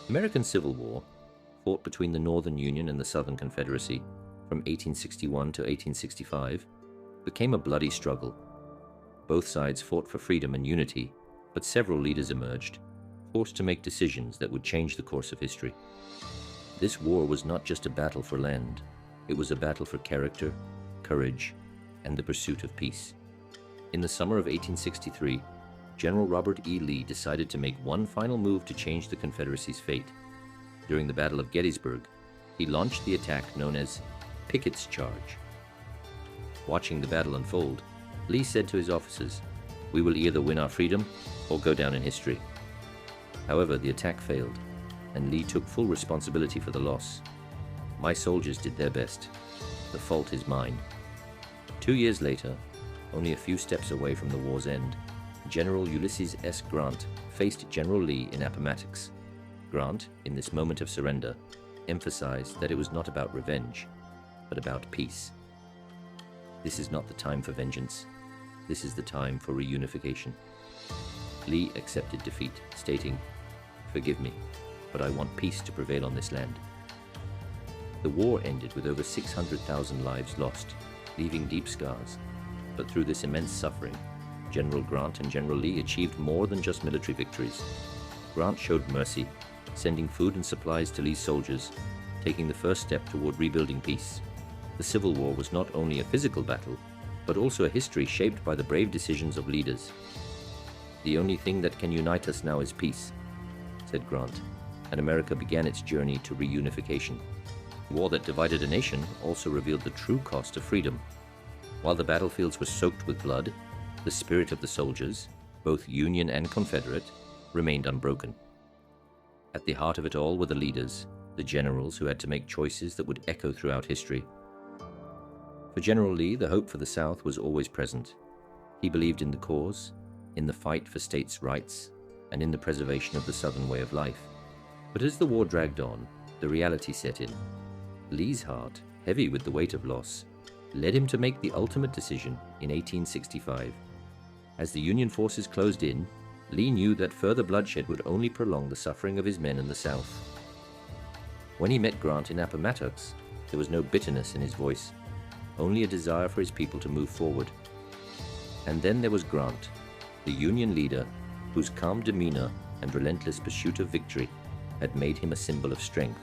The American Civil War, fought between the Northern Union and the Southern Confederacy from 1861 to 1865, became a bloody struggle. Both sides fought for freedom and unity, but several leaders emerged, forced to make decisions that would change the course of history. This war was not just a battle for land, it was a battle for character, courage, and the pursuit of peace. In the summer of 1863, General Robert E. Lee decided to make one final move to change the Confederacy's fate. During the Battle of Gettysburg, he launched the attack known as Pickett's Charge. Watching the battle unfold, Lee said to his officers, "We will either win our freedom or go down in history." However, the attack failed, and Lee took full responsibility for the loss. "My soldiers did their best. The fault is mine." 2 years later, only a few steps away from the war's end, General Ulysses S. Grant faced General Lee in Appomattox. Grant, in this moment of surrender, emphasized that it was not about revenge, but about peace. This is not the time for vengeance. This is the time for reunification. Lee accepted defeat, stating, "Forgive me, but I want peace to prevail on this land." The war ended with over 600,000 lives lost, leaving deep scars. But through this immense suffering, General Grant and General Lee achieved more than just military victories. Grant showed mercy, sending food and supplies to Lee's soldiers, taking the first step toward rebuilding peace. The Civil War was not only a physical battle, but also a history shaped by the brave decisions of leaders. "The only thing that can unite us now is peace," said Grant, and America began its journey to reunification. A war that divided a nation also revealed the true cost of freedom. While the battlefields were soaked with blood, the spirit of the soldiers, both Union and Confederate, remained unbroken. At the heart of it all were the leaders, the generals who had to make choices that would echo throughout history. For General Lee, the hope for the South was always present. He believed in the cause, in the fight for states' rights, and in the preservation of the Southern way of life. But as the war dragged on, the reality set in. Lee's heart, heavy with the weight of loss, led him to make the ultimate decision in 1865. As the Union forces closed in, Lee knew that further bloodshed would only prolong the suffering of his men in the South. When he met Grant in Appomattox, there was no bitterness in his voice, only a desire for his people to move forward. And then there was Grant, the Union leader whose calm demeanor and relentless pursuit of victory had made him a symbol of strength.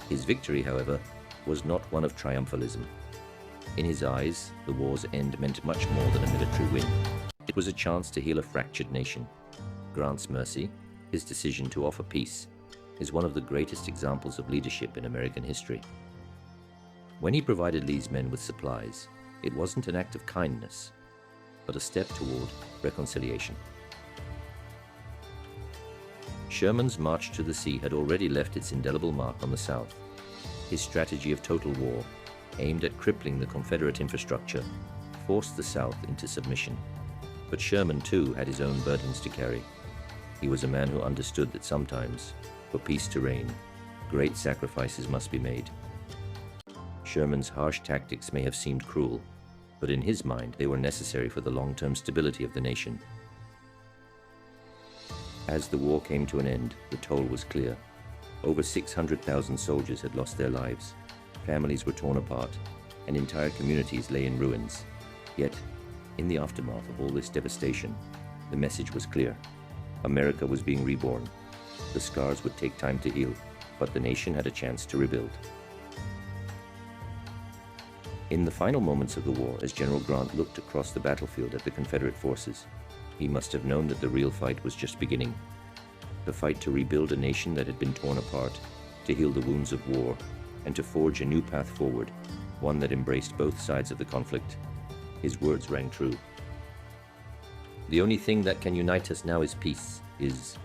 His victory, however, was not one of triumphalism. In his eyes, the war's end meant much more than a military win. It was a chance to heal a fractured nation. Grant's mercy, his decision to offer peace, is one of the greatest examples of leadership in American history. When he provided Lee's men with supplies, it wasn't an act of kindness, but a step toward reconciliation. Sherman's march to the sea had already left its indelible mark on the South. His strategy of total war, aimed at crippling the Confederate infrastructure, forced the South into submission. But Sherman, too, had his own burdens to carry. He was a man who understood that sometimes, for peace to reign, great sacrifices must be made. Sherman's harsh tactics may have seemed cruel, but in his mind they were necessary for the long-term stability of the nation. As the war came to an end, the toll was clear. Over 600,000 soldiers had lost their lives. Families were torn apart, and entire communities lay in ruins. Yet, in the aftermath of all this devastation, the message was clear. America was being reborn. The scars would take time to heal, but the nation had a chance to rebuild. In the final moments of the war, as General Grant looked across the battlefield at the Confederate forces, he must have known that the real fight was just beginning. The fight to rebuild a nation that had been torn apart, to heal the wounds of war, and to forge a new path forward, one that embraced both sides of the conflict. His words rang true. "The only thing that can unite us now is peace," is